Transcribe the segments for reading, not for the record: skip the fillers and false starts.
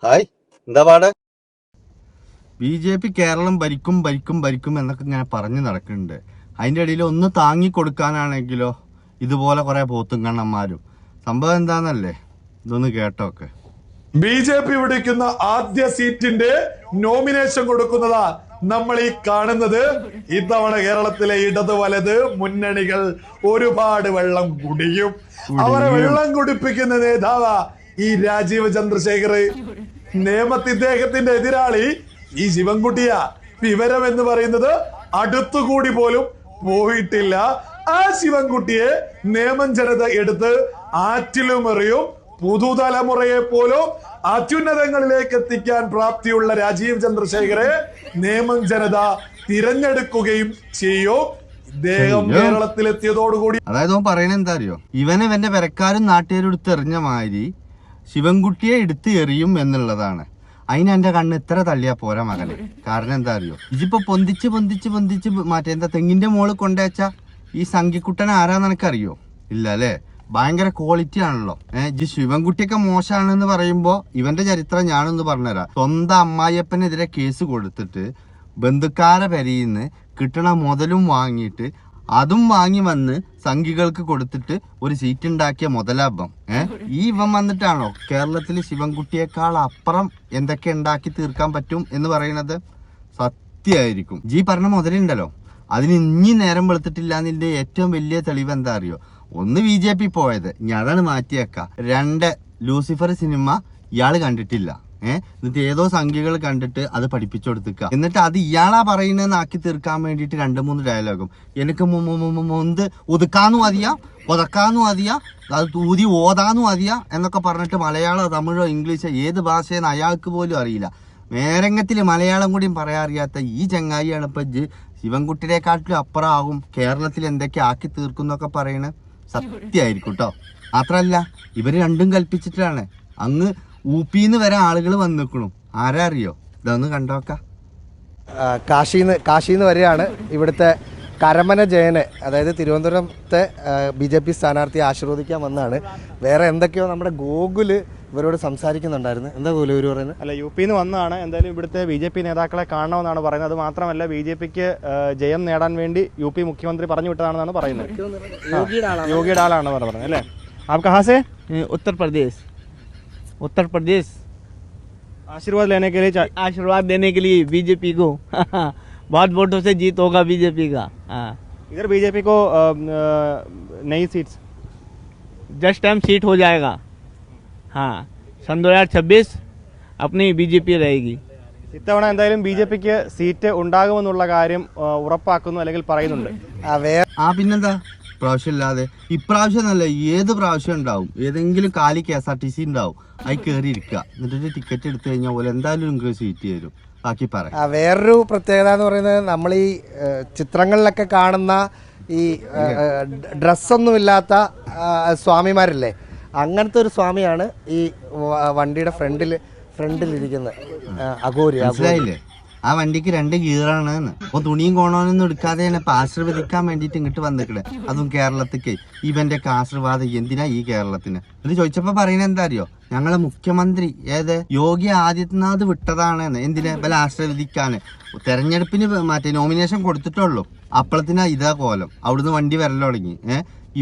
Hi, എന്താ പാട്? BJP Keralam ഭരിക്കും ഭരിക്കും ഭരിക്കും എന്നൊക്കെ ഇങ്ങനെ പറഞ്ഞു നടക്കുന്നുണ്ട്. അതിന്റെ ഇടയിൽ ഒന്ന് താങ്ങി കൊടുക്കാനാണെങ്കിലോ ഇതുപോലെ കുറെ പോത്തുങ്കണ്ണന്മാരും. സംഭവം എന്താന്നല്ലേ, ഇതൊന്ന് കേട്ടോക്കെ. BJP പിടിക്കുന്ന ആദ്യ സീറ്റിന്റെ നോമിനേഷൻ കൊടുക്കുന്നതാ നമ്മൾ ഈ കാണുന്നത്. ഇത്തവണ കേരളത്തിലെ ഇടത് വലത് മുന്നണികൾ ഒരുപാട് വെള്ളം കുടിക്കും. അവരെ വെള്ളം കുടിപ്പിക്കുന്ന നേതാവാ ഈ രാജീവ് ചന്ദ്രശേഖർ. നിയമത്തിദ്ദേഹത്തിന്റെ എതിരാളി ഈ ശിവൻകുട്ടിയാ. വിവരം എന്ന് പറയുന്നത് അടുത്തുകൂടി പോലും പോയിട്ടില്ല. ആ ശിവൻകുട്ടിയെ നിയമം ജനത എടുത്ത് ആറ്റിലുമെറിയും. പുതുതലമുറയെ പോലും അത്യുന്നതങ്ങളിലേക്ക് എത്തിക്കാൻ പ്രാപ്തിയുള്ള രാജീവ് ചന്ദ്രശേഖരെ നിയമം ജനത തിരഞ്ഞെടുക്കുകയും ചെയ്യും. ഇദ്ദേഹം കേരളത്തിലെത്തിയതോടുകൂടി, അതായത് പറയുന്നത് എന്താ അറിയോ, ഇവന്റെ പെരക്കാരും നാട്ടുകാരും എടുത്ത് എറിഞ്ഞ മാതിരി ശിവൻകുട്ടിയെ എടുത്ത് എറിയും എന്നുള്ളതാണ്. അതിന് എന്റെ കണ്ണ് ഇത്ര തള്ളിയാ പോരാ മകനെ. കാരണം എന്താ അറിയോ, ഇതിപ്പോ പൊന്തിച്ച് പൊന്തിച്ച് പൊന്തിച്ച് എന്താ തെങ്ങിന്റെ മോള് കൊണ്ടുവച്ച ഈ സംഖ്യക്കുട്ടനെ ആരാന്ന് എനിക്കറിയോ? ഇല്ല അല്ലേ? ഭയങ്കര ക്വാളിറ്റി ആണല്ലോ. ഈ ശിവൻകുട്ടിയൊക്കെ മോശമാണെന്ന് പറയുമ്പോ ഇവന്റെ ചരിത്രം ഞാനൊന്ന് പറഞ്ഞുതരാം. സ്വന്തം അമ്മായിയപ്പനെതിരെ കേസ് കൊടുത്തിട്ട് ബന്ധുക്കാരെ പെരയിന്ന് കിട്ടണ മുതലും വാങ്ങിയിട്ട് അതും വാങ്ങി വന്ന് സംഘികൾക്ക് കൊടുത്തിട്ട് ഒരു സീറ്റ് ഉണ്ടാക്കിയ മുതലാഭം. ഇവൻ വന്നിട്ടാണോ കേരളത്തിൽ ശിവൻകുട്ടിയേക്കാൾ അപ്പുറം എന്തൊക്കെ ഉണ്ടാക്കി തീർക്കാൻ പറ്റും എന്ന് പറയുന്നത്? സത്യമായിരിക്കും. പറഞ്ഞ മുതലുണ്ടല്ലോ, അതിന് ഇനി നേരം വെളുത്തിട്ടില്ല എന്നതിന്റെ ഏറ്റവും വലിയ തെളിവ് എന്താ അറിയോ? ഒന്ന് BJP പോയത്, ഞാനാണ് മാറ്റിയേക്കാം. 2 ലൂസിഫർ സിനിമ ഇയാള് കണ്ടിട്ടില്ല. എന്നിട്ട് ഏതോ സംഖ്യകൾ കണ്ടിട്ട് അത് പഠിപ്പിച്ചു കൊടുക്കുക. എന്നിട്ട് അത് ഇയാളാ പറയുന്നതെന്ന് ആക്കി തീർക്കാൻ വേണ്ടിയിട്ട് 2-3 ഡയലോഗും. എനിക്ക് മുന്ത് ഒതുക്കാന്നും മതിയാ, ഒതക്കാന്നും മതിയാ, അത് ഊതി ഓതാന്നും മതിയാ എന്നൊക്കെ പറഞ്ഞിട്ട് മലയാളോ തമിഴോ ഇംഗ്ലീഷോ ഏത് ഭാഷയെന്ന് അയാൾക്ക് പോലും അറിയില്ല. മേരംഗത്തില് മലയാളം കൂടിയും പറയാൻ അറിയാത്ത ഈ ചങ്ങായിയാണ് ഇപ്പൊ ശിവൻകുട്ടിയെക്കാട്ടിലും അപ്പുറമാകും കേരളത്തിൽ എന്തൊക്കെ ആക്കി തീർക്കുന്നൊക്കെ പറയണത്. സത്യമായിരിക്കും കേട്ടോ. മാത്രല്ല ഇവര് രണ്ടും കൽപ്പിച്ചിട്ടാണ്. അങ്ങ് ഊപ്പിന്ന് വരെ ആളുകൾ വന്നിക്കണു. ആരാ അറിയോ? ഇതൊന്ന് കണ്ടോക്ക. കാശിന്ന് വരെയാണ് ഇവിടുത്തെ കരമന ജയന്, അതായത് തിരുവനന്തപുരത്തെ BJP സ്ഥാനാർത്ഥിയെ ആശീർവദിക്കാൻ വന്നതാണ്. വേറെ എന്തൊക്കെയോ നമ്മുടെ ഗോകുല് ഇവരോട് സംസാരിക്കുന്നുണ്ടായിരുന്നു. എന്താ ഗോകുല് ഇവർ പറയുന്നത്? അല്ല, UP-ന്ന് വന്നതാണ്. എന്തായാലും ഇവിടുത്തെ BJP നേതാക്കളെ കാണണമെന്നാണ് പറയുന്നത്. അത് മാത്രമല്ല BJPക്ക് ജയം നേടാൻ വേണ്ടി UP മുഖ്യമന്ത്രി പറഞ്ഞു വിട്ടതാണെന്നാണ് പറയുന്നത്. യോഗിയുടെ ആളാണ് പറഞ്ഞത് അല്ലേ? ആപ് കഹാ സേ? उत्तर प्रदेश। आशीर्वाद देने के लिए BJP को बहुत वोटों से जीत होगा BJP का। इधर BJP को नई सीट्स जस्ट टाइम सीट हो जाएगा। हाँ, सन 2026 अपनी BJP रहेगी. ഇത്തവണ എന്തായാലും BJPക്ക് സീറ്റ് ഉണ്ടാകുമെന്നുള്ള കാര്യം ഉറപ്പാക്കുന്നു, അല്ലെങ്കിൽ പറയുന്നുണ്ട്. പിന്നെന്താ, പ്രാവശ്യം ഇല്ലാതെ ഇപ്രാവശ്യം നല്ല ഏത് പ്രാവശ്യം ഉണ്ടാവും. ഏതെങ്കിലും കാലി KSRTC ഉണ്ടാവും, അതിൽ കയറി ഇരിക്കുക. എന്നിട്ട് ടിക്കറ്റ് എടുത്തു കഴിഞ്ഞാൽ പോലെ എന്തായാലും നിങ്ങൾക്ക് സീറ്റ് തരും. ബാക്കി പറയാം. വേറൊരു പ്രത്യേകത എന്ന് പറയുന്നത്, നമ്മൾ ഈ ചിത്രങ്ങളിലൊക്കെ കാണുന്ന ഈ ഡ്രസ്സൊന്നുമില്ലാത്ത സ്വാമിമാരില്ലേ, അങ്ങനത്തെ ഒരു സ്വാമിയാണ് ഈ വണ്ടിയുടെ ഫ്രണ്ടിലിരിക്കുന്നത്. അഘോരി. മനസ്സിലായില്ലേ? ആ വണ്ടിക്ക് 2 ഗിയറാണ്. അപ്പൊ തുണിയും കോണോനൊന്നും എടുക്കാതെയാണ് ഇപ്പൊ ആശീർവദിക്കാൻ വേണ്ടിട്ട് ഇങ്ങോട്ട് വന്നിക്കണേ. അതും കേരളത്തിക്ക്. ഇവന്റെ ഒക്കെ ആശീർവാദം എന്തിനാ ഈ കേരളത്തിന്? ഇത് ചോദിച്ചപ്പോ പറയുന്നത് എന്താ അറിയോ, ഞങ്ങളെ മുഖ്യമന്ത്രി യോഗി ആദിത്യനാഥ് വിട്ടതാണ്. എന്തിനാ? ബല ആശീർവദിക്കാന്. തെരഞ്ഞെടുപ്പിന് നോമിനേഷൻ കൊടുത്തിട്ടുള്ളൂ, അപ്പളത്തിനാ ഇതാ കോലം. അവിടുന്ന് വണ്ടി വരൽ തുടങ്ങി.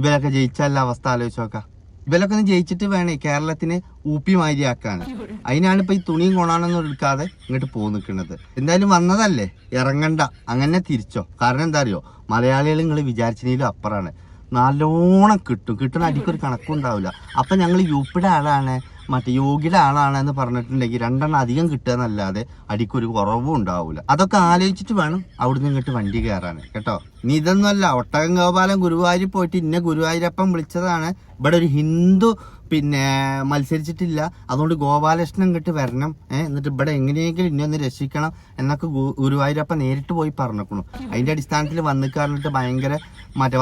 ഇവരൊക്കെ ജയിച്ചല്ല അവസ്ഥ ആലോചിച്ച് നോക്കാം. ഇവരൊക്കെ ഒന്ന് ജയിച്ചിട്ട് വേണേ കേരളത്തിന് ഊപ്പി മാതിരിയാക്കാൻ. അതിനാണ് ഇപ്പൊ ഈ തുണിയും കൊണാനൊന്നും എടുക്കാതെ ഇങ്ങോട്ട് നിൽക്കുന്നത്. എന്തായാലും വന്നതല്ലേ, ഇറങ്ങണ്ട, അങ്ങനെ തിരിച്ചോ. കാരണം എന്താ അറിയോ, മലയാളികൾ നിങ്ങൾ വിചാരിച്ചതിലും അപ്പുറമാണ്. നല്ലോണം കിട്ടുന്ന അടിക്കൊരു കണക്കുണ്ടാവില്ല. അപ്പൊ ഞങ്ങൾ UP-യുടെ ആളാണ്, മറ്റേ യോഗിയുടെ ആളാണെന്ന് പറഞ്ഞിട്ടുണ്ടെങ്കിൽ 2 എണ്ണം അധികം കിട്ടുക എന്നല്ലാതെ അടിക്കൊരു കുറവും ഉണ്ടാവില്ല. അതൊക്കെ ആലോചിച്ചിട്ട് വേണം അവിടുന്ന് ഇങ്ങോട്ട് വണ്ടി കയറാൻ കേട്ടോ. ഇനി ഇതൊന്നുമല്ല, ഒട്ടകം ഗോപാലൻ ഗുരുവായൂർ പോയിട്ട് ഇന്ന ഗുരുവായൂരപ്പൻ വിളിച്ചതാണ്. ഇവിടെ ഒരു ഹിന്ദു മത്സരിച്ചിട്ടില്ല, അതുകൊണ്ട് ഗോപാലകൃഷ്ണൻ ഇങ്ങോട്ട് വരണം, എന്നിട്ട് ഇവിടെ എങ്ങനെയെങ്കിലും ഇന്നൊന്ന് രക്ഷിക്കണം എന്നൊക്കെ ഗുരുവായൂരപ്പൻ നേരിട്ട് പോയി പറഞ്ഞേക്കണു. അതിന്റെ അടിസ്ഥാനത്തിൽ വന്നിക്കാറിട്ട് ഭയങ്കര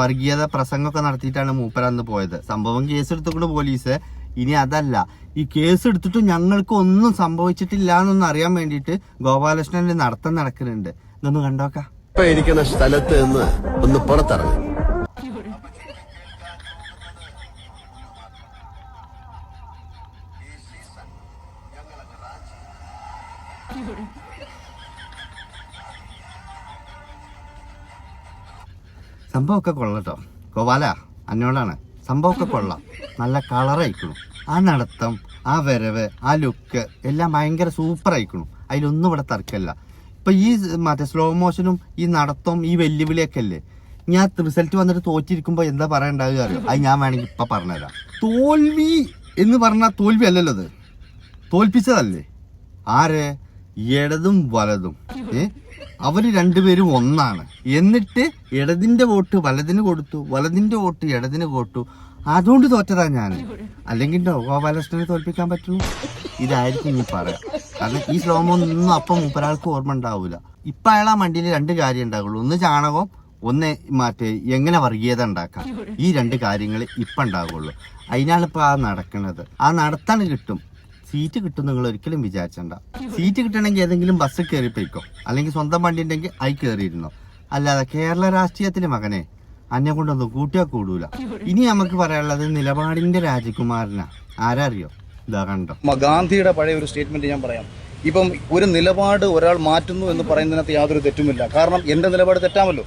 വർഗീയത പ്രസംഗമൊക്കെ നടത്തിയിട്ടാണ് മൂപ്പരന്ന് പോയത്. സംഭവം കേസെടുത്തുകൊണ്ട് പോലീസ്. ഇനി അതല്ല, ഈ കേസ് എടുത്തിട്ട് ഞങ്ങൾക്ക് ഒന്നും സംഭവിച്ചിട്ടില്ല എന്നൊന്നും അറിയാൻ വേണ്ടിയിട്ട് ഗോപാലകൃഷ്ണന്റെ നടത്തം നടക്കുന്നുണ്ട്. ഇതൊന്ന് കണ്ടോക്കാം. ഇപ്പൊ ഇരിക്കുന്ന സ്ഥലത്ത് നിന്ന് ഒന്ന് പുറത്തിറങ്ങും. സംഭവമൊക്കെ കൊള്ളട്ടോ ഗോപാല, അന്നോടാണ്. സംഭവമൊക്കെ കൊള്ളാം, നല്ല കളറായിക്കണു. ആ നടത്തം, ആ വരവ്, ആ ലുക്ക് എല്ലാം ഭയങ്കര സൂപ്പർ ആയിക്കണു. അതിലൊന്നും ഇവിടെ തർക്കമില്ല. ഇപ്പൊ ഈ മറ്റേ സ്ലോ മോഷനും ഈ നടത്തവും ഈ വെല്ലുവിളിയൊക്കെ അല്ലേ, ഞാൻ റിസൾട്ട് വന്നിട്ട് തോറ്റിരിക്കുമ്പോ എന്താ പറയണ്ടാവുക അറിയോ? അത് ഞാൻ വേണമെങ്കിൽ ഇപ്പൊ പറഞ്ഞുതരാം. തോൽവി എന്ന് പറഞ്ഞാൽ തോൽവി അല്ലല്ലോ, അത് തോൽപ്പിച്ചതല്ലേ. ആര്? ഇടതും വലതും. അവര് രണ്ടുപേരും ഒന്നാണ്. എന്നിട്ട് ഇടതിന്റെ വോട്ട് വലതിന് കൊടുത്തു, വലതിന്റെ വോട്ട് ഇടതിന് കൊടുത്തു. അതുകൊണ്ട് തോറ്റതാ ഞാൻ. അല്ലെങ്കിൽ ഗോപാലകൃഷ്ണനെ തോൽപ്പിക്കാൻ പറ്റുള്ളൂ? ഇതായിരിക്കും നീ പറയാം. കാരണം ഈ സ്ലോമോ ഒന്നും അപ്പം മൂപ്പരാൾക്ക് ഓർമ്മ ഉണ്ടാവൂല. ഇപ്പൊ അയാൾ ആ വണ്ടിയിൽ 2 കാര്യം ഉണ്ടാവുള്ളൂ. ഒന്ന് ചാണകം, ഒന്ന് മറ്റേ എങ്ങനെ വർഗീയത ഉണ്ടാക്കാം. ഈ 2 കാര്യങ്ങൾ ഇപ്പൊ ഉണ്ടാവുള്ളൂ. അതിനാണിപ്പോ ആ നടക്കുന്നത്. ആ നടത്താൻ കിട്ടും. സീറ്റ് കിട്ടും നിങ്ങൾ ഒരിക്കലും വിചാരിച്ചണ്ട. സീറ്റ് കിട്ടണമെങ്കിൽ ഏതെങ്കിലും ബസ് കയറി പോയിക്കോ, അല്ലെങ്കിൽ സ്വന്തം വണ്ടി ഉണ്ടെങ്കിൽ അയി കയറിയിരുന്നോ. അല്ലാതെ കേരള രാഷ്ട്രീയത്തിലെ മകനെ അന്നെ കൊണ്ടൊന്നും കൂട്ടിയാ കൂടൂല. ഇനി നമുക്ക് പറയാനുള്ളത് നിലപാടിന്റെ രാജകുമാരനാ. ആരാ അറിയോ? ഇതാ കണ്ടോ, ഗാന്ധിയുടെ പഴയ ഒരു സ്റ്റേറ്റ്മെന്റ് ഞാൻ പറയാം. ഇപ്പം ഒരു നിലപാട് ഒരാൾ മാറ്റുന്നു എന്ന് പറയുന്നതിനകത്ത് യാതൊരു തെറ്റുമില്ല. കാരണം എന്റെ നിലപാട് തെറ്റാമല്ലോ.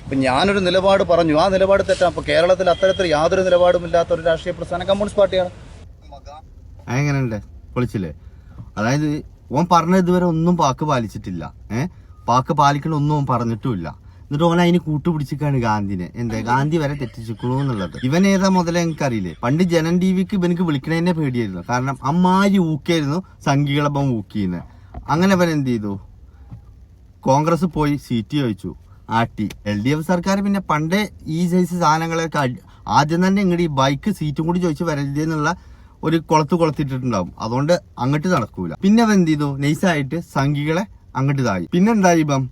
ഇപ്പം ഞാനൊരു നിലപാട് പറഞ്ഞു, ആ നിലപാട് തെറ്റാം. അപ്പോൾ കേരളത്തിൽ അത്തരത്തിൽ യാതൊരു നിലപാടുമില്ലാത്ത ഒരു രാഷ്ട്രീയ പ്രസ്ഥാനം കമ്മ്യൂണിസ്റ്റ് പാർട്ടിയാണ്. എങ്ങനെയുണ്ട്? പൊളിച്ചില്ലേ? അതായത് ഓൻ പറഞ്ഞ ഇതുവരെ ഒന്നും പാക്ക് പാലിച്ചിട്ടില്ല. പാക്ക് പാലിക്കണ ഒന്നും ഓൻ പറഞ്ഞിട്ടുമില്ല. എന്നിട്ട് ഓൻ അതിന് കൂട്ടുപിടിച്ചിക്കാണ് ഗാന്ധിനെ. എന്താ ഗാന്ധി വരെ തെറ്റിച്ചിക്കണു എന്നുള്ളത്. ഇവൻ ഏതാ മുതലേ എനിക്കറിയില്ലേ. പണ്ട് ജനൻ ടിവിക്ക് ഇവനക്ക് വിളിക്കണതിനെ പേടിയായിരുന്നു. കാരണം അമ്മാരി ഊക്കായിരുന്നു സംഘികളപ്പം ഊക്കിന്ന്. അങ്ങനെ ഇവൻ എന്ത് ചെയ്തു? കോൺഗ്രസ് പോയി സീറ്റ് ചോദിച്ചു, ആട്ടി. LDF സർക്കാർ പിന്നെ പണ്ടേ ഈ സൈസ് സാധനങ്ങളൊക്കെ ആദ്യം തന്നെ ഇങ്ങോട്ട് ഈ ബൈക്ക് സീറ്റും കൂടി ചോദിച്ചു വരരുതെന്നുള്ള ഒരു കൊളത്തിട്ടിട്ടുണ്ടാവും. അതുകൊണ്ട് അങ്ങോട്ട് നടക്കൂല. പിന്നെ അവൻ എന്ത് ചെയ്തു? നൈസായിട്ട് സംഘികളെ അങ്ങോട്ട് ഇതായി. പിന്നെ എന്തായി? ഇപ്പം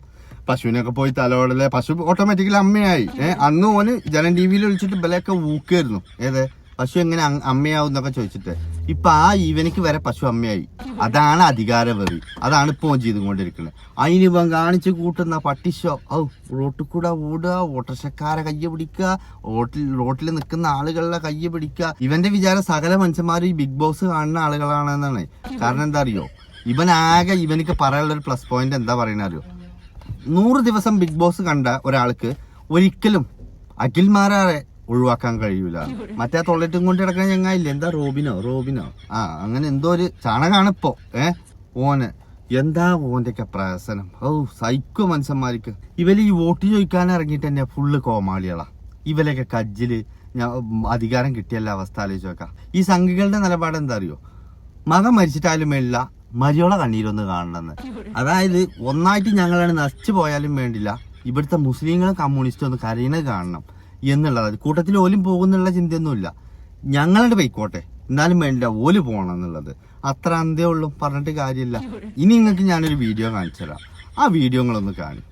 പശുവിനൊക്കെ പോയി തലോടലെ. പശു ഓട്ടോമാറ്റിക്കലി അമ്മയായി. അന്ന് ഓന് ജനൻ ടിവിയിൽ വിളിച്ചിട്ട് ബലൊക്കെ ഊക്കായിരുന്നു. ഏത് പശു എങ്ങനെ അമ്മയാവും എന്നൊക്കെ ചോദിച്ചിട്ട്. ഇപ്പൊ ആ ഈവനിക്ക് വരെ പശു അമ്മയായി. അതാണ് അധികാരവെറി. അതാണ് ഇപ്പൊ ചെയ്തുകൊണ്ടിരിക്കുന്നത്. അതിന് ഇവൻ കാണിച്ചു കൂട്ടുന്ന പട്ടിഷോ, റോട്ടിൽ കൂടെ ഓടുക, ഓട്ടോറിക്ഷക്കാരെ കയ്യെ പിടിക്കുക, റോട്ടിൽ നിൽക്കുന്ന ആളുകളുടെ കയ്യെ പിടിക്കുക. ഇവന്റെ വിചാരം സകല മനുഷ്യന്മാരും ഈ ബിഗ് ബോസ് കാണുന്ന ആളുകളാണെന്നാണ്. കാരണം എന്താ അറിയോ? ഇവനാകെ ഇവനിക്ക് പറയാനുള്ള ഒരു പ്ലസ് പോയിന്റ് എന്താ പറയുന്ന അറിയോ? 100 ദിവസം ബിഗ് ബോസ് കണ്ട ഒരാൾക്ക് ഒരിക്കലും അഖിൽമാരെ ഒഴിവാക്കാൻ കഴിയൂല. മറ്റേ തൊള്ളറ്റും കൊണ്ട് കിടക്കാൻ ചങ്ങായില്ലേ, എന്താ റോബിനോ അങ്ങനെ എന്തോ ഒരു ചാണകാണിപ്പോ. ഓന് എന്താ ഓന്റെയൊക്കെ പ്രഹസനം. സൈക്കോ മനുഷ്യന്മാർക്ക്. ഇവര് ഈ വോട്ട് ചോദിക്കാൻ ഇറങ്ങിയിട്ട് തന്നെ ഫുള്ള് കോമാളികളാ. ഇവലൊക്കെ കജ്ജില് അധികാരം കിട്ടിയല്ല അവസ്ഥ ആലോചിച്ച് നോക്കാം. ഈ സംഘികളുടെ നിലപാട് എന്താ അറിയോ? മകൻ മരിച്ചിട്ടാലും വേണ്ടില്ല, മരിയോളെ കണ്ണീരൊന്ന് കാണണമെന്ന്. അതായത് ഒന്നായിട്ട് ഞങ്ങളാണ് നശിച്ചു പോയാലും വേണ്ടില്ല, ഇവിടുത്തെ മുസ്ലിങ്ങളും കമ്മ്യൂണിസ്റ്റും ഒന്ന് കരയുന്നത് കാണണം എന്നുള്ളത്. കൂട്ടത്തിൽ ഓലും പോകുന്നുള്ള ചിന്തയൊന്നുമില്ല. ഞങ്ങളുടെ പോയിക്കോട്ടെ, എന്നാലും വേണ്ടില്ല ഓല് പോകണം എന്നുള്ളത്. അത്ര അന്തേ ഉള്ളൂ, പറഞ്ഞിട്ട് കാര്യമില്ല. ഇനി നിങ്ങൾക്ക് ഞാനൊരു വീഡിയോ കാണിച്ചു തരാം. ആ വീഡിയോ നിങ്ങളൊന്ന് കാണും.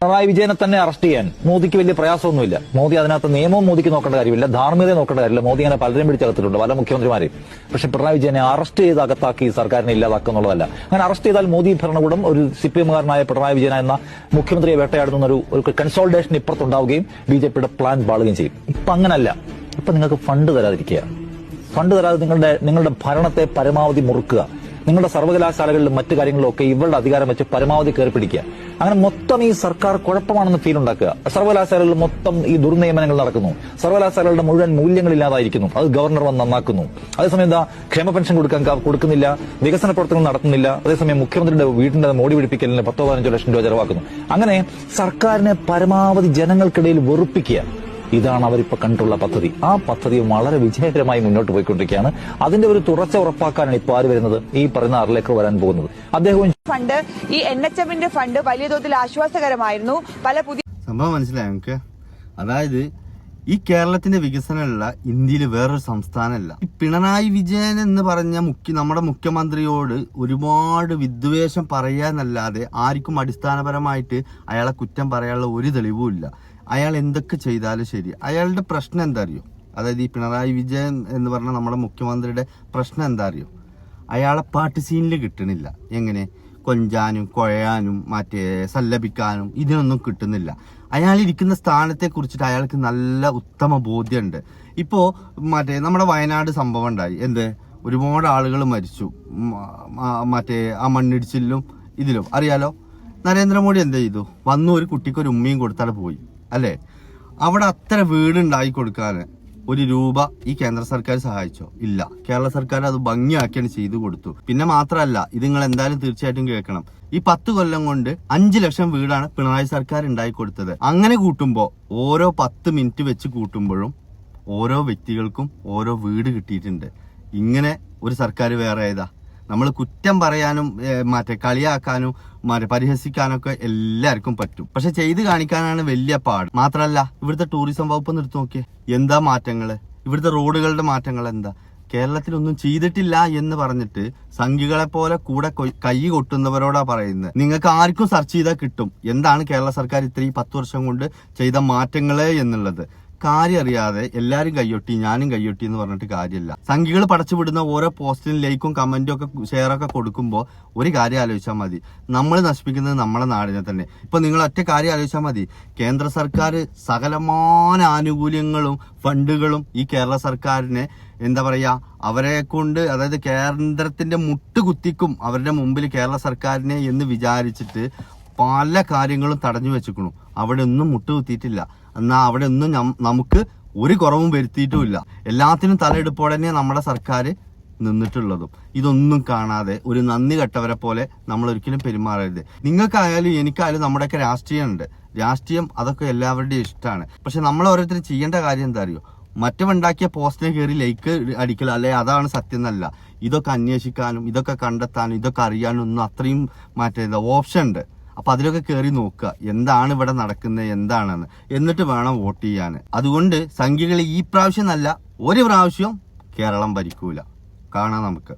പിണറായി വിജയനെ തന്നെ അറസ്റ്റ് ചെയ്യാൻ മോദിക്ക് വലിയ പ്രയാസമൊന്നുമില്ല. മോദി അതിനകത്ത് നിയമവും മോദിക്ക് നോക്കേണ്ട കാര്യമില്ല, ധാർമ്മികത നോക്കേണ്ട കാര്യമില്ല. മോദി അങ്ങനെ പലരും പിടിച്ചെടുത്തിട്ടുണ്ട്, പല മുഖ്യമന്ത്രിമാരെയും. പക്ഷെ പിണറായി വിജയനെ അറസ്റ്റ് ചെയ്ത് അകത്താക്കി സർക്കാരിനെ ഇല്ലാതാക്കുക എന്നുള്ളതല്ല. അങ്ങനെ അറസ്റ്റ് ചെയ്താൽ മോദി ഭരണകൂടം ഒരു CPM-കാരനായ പിണറായി വിജയൻ എന്ന മുഖ്യമന്ത്രിയെ വേട്ടയാടുന്ന ഒരു കൺസോൾട്ടേഷൻ ഇപ്പുറത്തുണ്ടാവുകയും BJPയുടെ പ്ലാൻ പാളുകയും ചെയ്യും. ഇപ്പൊ അങ്ങനല്ല. ഇപ്പൊ നിങ്ങൾക്ക് ഫണ്ട് തരാതിരിക്കുക, ഫണ്ട് തരാതെ നിങ്ങളുടെ ഭരണത്തെ പരമാവധി മുറുക്കുക. നിങ്ങളുടെ സർവകലാശാലകളിലും മറ്റു കാര്യങ്ങളിലൊക്കെ ഇവരുടെ അധികാരം വെച്ച് പരമാവധി കയറി പിടിക്കുക. അങ്ങനെ മൊത്തം ഈ സർക്കാർ കുഴപ്പമാണെന്ന് ഫീൽ ഉണ്ടാക്കുക. സർവകലാശാലകളിൽ മൊത്തം ഈ ദുർനിയമനങ്ങൾ നടക്കുന്നു. സർവകലാശാലകളുടെ മുഴുവൻ മൂല്യങ്ങളില്ലാതായിരിക്കുന്നു. അത് ഗവർണർ വന്ന് നന്നാക്കുന്നു. അതേസമയം എന്താ ക്ഷേമ പെൻഷൻ കൊടുക്കുന്നില്ല, വികസന പ്രവർത്തനങ്ങൾ നടത്തുന്നില്ല. അതേസമയം മുഖ്യമന്ത്രിയുടെ വീടിന്റെ മോടി പിടിപ്പിക്കലിന് 10-15 ലക്ഷം രൂപ ചെലവാക്കുന്നു. അങ്ങനെ സർക്കാരിനെ പരമാവധി ജനങ്ങൾക്കിടയിൽ വെറുപ്പിക്കുക. ഇതാണ് അവരിപ്പോ കണ്ടുള്ള പദ്ധതി. ആ പദ്ധതി വളരെ വിജയകരമായി മുന്നോട്ട് പോയിക്കൊണ്ടിരിക്കുകയാണ്. അതിന്റെ ഒരു തുടർച്ച ഉറപ്പാക്കാനാണ് ഇപ്പോൾ ആര് വരുന്നത്? ഈ പറയുന്ന ആറിലേക്ക് വരാൻ പോകുന്നത്. അദ്ദേഹവും ഫണ്ട്, ഈ NHM-ന്റെ ഫണ്ട് വലിയ തോതിൽ ആശ്വാസകരമായിരുന്നു. പല പുതിയ സംഭവം മനസ്സിലായി നമുക്ക്. അതായത് ഈ കേരളത്തിന്റെ വികസനമല്ല ഇന്ത്യയിൽ വേറൊരു സംസ്ഥാനമല്ല. ഈ പിണറായി വിജയൻ എന്ന് പറഞ്ഞ നമ്മുടെ മുഖ്യമന്ത്രിയോട് ഒരുപാട് വിദ്വേഷം പറയാന്നല്ലാതെ ആർക്കും അടിസ്ഥാനപരമായിട്ട് അയാളെ കുറ്റം പറയാനുള്ള ഒരു തെളിവും ഇല്ല. അയാൾ എന്തൊക്കെ ചെയ്താലും ശരി, അയാളുടെ പ്രശ്നം എന്താ അറിയോ? അതായത് ഈ പിണറായി വിജയൻ എന്ന് പറഞ്ഞ നമ്മുടെ മുഖ്യമന്ത്രിയുടെ പ്രശ്നം എന്താ അറിയോ? അയാളെ പാട്ട് സീനിൽ കിട്ടണില്ല. എങ്ങനെ കൊഞ്ചാനും കുഴയാനും മറ്റേ സല്ലപിക്കാനും ഇതിനൊന്നും കിട്ടുന്നില്ല. അയാളിരിക്കുന്ന സ്ഥാനത്തെ കുറിച്ചിട്ട് അയാൾക്ക് നല്ല ഉത്തമ ബോധ്യമുണ്ട്. ഇപ്പോ മറ്റേ നമ്മുടെ വയനാട് സംഭവം ഉണ്ടായി. ഒരുപാട് ആളുകൾ മരിച്ചു. മറ്റേ ആ മണ്ണിടിച്ചിലും ഇതിലും അറിയാലോ. നരേന്ദ്രമോദി എന്ത് ചെയ്തു? വന്നു ഒരു കുട്ടിക്ക് ഒരു ഉമ്മയും കൊടുത്താൽ പോയി അല്ലേ? അവിടെ അത്ര വീടുണ്ടായി കൊടുക്കാൻ ഒരു രൂപ ഈ കേന്ദ്ര സർക്കാർ സഹായിച്ചോ? ഇല്ല. കേരള സർക്കാർ അത് ഭംഗിയാക്കിയാണ് ചെയ്തു കൊടുത്തു. പിന്നെ മാത്രമല്ല, ഇത് നിങ്ങൾ എന്തായാലും തീർച്ചയായിട്ടും കേൾക്കണം, ഈ 10 കൊല്ലം കൊണ്ട് 5 ലക്ഷം വീടാണ് പിണറായി സർക്കാർ ഉണ്ടായി കൊടുത്തത്. അങ്ങനെ കൂട്ടുമ്പോൾ ഓരോ 10 മിനിറ്റ് വെച്ച് കൂട്ടുമ്പോഴും ഓരോ വ്യക്തികൾക്കും ഓരോ വീട് കിട്ടിയിട്ടുണ്ട്. ഇങ്ങനെ ഒരു സർക്കാർ വേറെ ഏതാ? നമ്മൾ കുറ്റം പറയാനും കളിയാക്കാനും പരിഹസിക്കാനൊക്കെ എല്ലാവർക്കും പറ്റും, പക്ഷെ ചെയ്ത് കാണിക്കാനാണ് വലിയ പാട്. മാത്രമല്ല, ഇവിടുത്തെ ടൂറിസം വകുപ്പ് എടുത്തു നോക്കിയേ, എന്താ മാറ്റങ്ങള്? ഇവിടുത്തെ റോഡുകളുടെ മാറ്റങ്ങൾ എന്താ? കേരളത്തിലൊന്നും ചെയ്തിട്ടില്ല എന്ന് പറഞ്ഞിട്ട് സംഘികളെ പോലെ കൂടെ കൈ കൊട്ടുന്നവരോടാ പറയുന്നത്. നിങ്ങൾക്ക് ആർക്കും സെർച്ച് ചെയ്താൽ കിട്ടും എന്താണ് കേരള സർക്കാർ ഇത്രയും 10 വർഷം കൊണ്ട് ചെയ്ത മാറ്റങ്ങള് എന്നുള്ളത്. കാര്യം അറിയാതെ എല്ലാരും കയ്യൊട്ടി, ഞാനും കയ്യൊട്ടി എന്ന് പറഞ്ഞിട്ട് കാര്യമില്ല. സംഘികൾ പടച്ചുവിടുന്ന ഓരോ പോസ്റ്റിനും ലൈക്കും കമന്റും ഒക്കെ ഷെയറൊക്കെ കൊടുക്കുമ്പോൾ ഒരു കാര്യം ആലോചിച്ചാൽ മതി, നമ്മൾ നശിപ്പിക്കുന്നത് നമ്മളെ നാടിനെ തന്നെ. ഇപ്പൊ നിങ്ങൾ ഒറ്റ കാര്യം ആലോചിച്ചാൽ മതി, കേന്ദ്ര സർക്കാർ സകലമാന ആനുകൂല്യങ്ങളും ഫണ്ടുകളും ഈ കേരള സർക്കാരിനെ എന്താ പറയാ, അവരെ കൊണ്ട്, അതായത് കേന്ദ്രത്തിന്റെ മുട്ടുകുത്തിക്കും അവരുടെ മുമ്പിൽ കേരള സർക്കാരിനെ എന്ന് വിചാരിച്ചിട്ട് പല കാര്യങ്ങളും തടഞ്ഞു വെച്ചിരിക്കണു. അവിടെ ഒന്നും മുട്ടുകുത്തിയിട്ടില്ല. എന്നാ അവിടെ ഒന്നും നമുക്ക് ഒരു കുറവും വരുത്തിയിട്ടുമില്ല. എല്ലാത്തിനും തലയെടുപ്പോടെ തന്നെ നമ്മുടെ സർക്കാർ നിന്നിട്ടുള്ളതും. ഇതൊന്നും കാണാതെ ഒരു നന്ദി കെട്ടവരെ പോലെ നമ്മൾ ഒരിക്കലും പെരുമാറരുത്. നിങ്ങൾക്കായാലും എനിക്കായാലും നമ്മുടെയൊക്കെ രാഷ്ട്രീയമുണ്ട്. രാഷ്ട്രീയം അതൊക്കെ എല്ലാവരുടെയും ഇഷ്ടമാണ്. പക്ഷെ നമ്മൾ ഓരോരുത്തരും ചെയ്യേണ്ട കാര്യം എന്താ അറിയോ? മറ്റവണ്ടാക്കിയ പോസ്റ്റിനെ കയറി ലൈക്ക് അടിക്കൽ, അല്ലെ അതാണ് സത്യം എന്നല്ല. ഇതൊക്കെ അന്വേഷിക്കാനും ഇതൊക്കെ കണ്ടെത്താനും ഇതൊക്കെ അറിയാനും ഒന്നും അത്രയും ഓപ്ഷൻ ഉണ്ട്. അപ്പൊ അതിലൊക്കെ കയറി നോക്കുക എന്താണ് ഇവിടെ നടക്കുന്നത് എന്താണെന്ന്, എന്നിട്ട് വേണം വോട്ട് ചെയ്യാൻ. അതുകൊണ്ട് സംഘികൾ ഈ പ്രാവശ്യം എന്നല്ല, ഒരു പ്രാവശ്യം കേരളം ഭരിക്കൂല. കാണാം നമുക്ക്.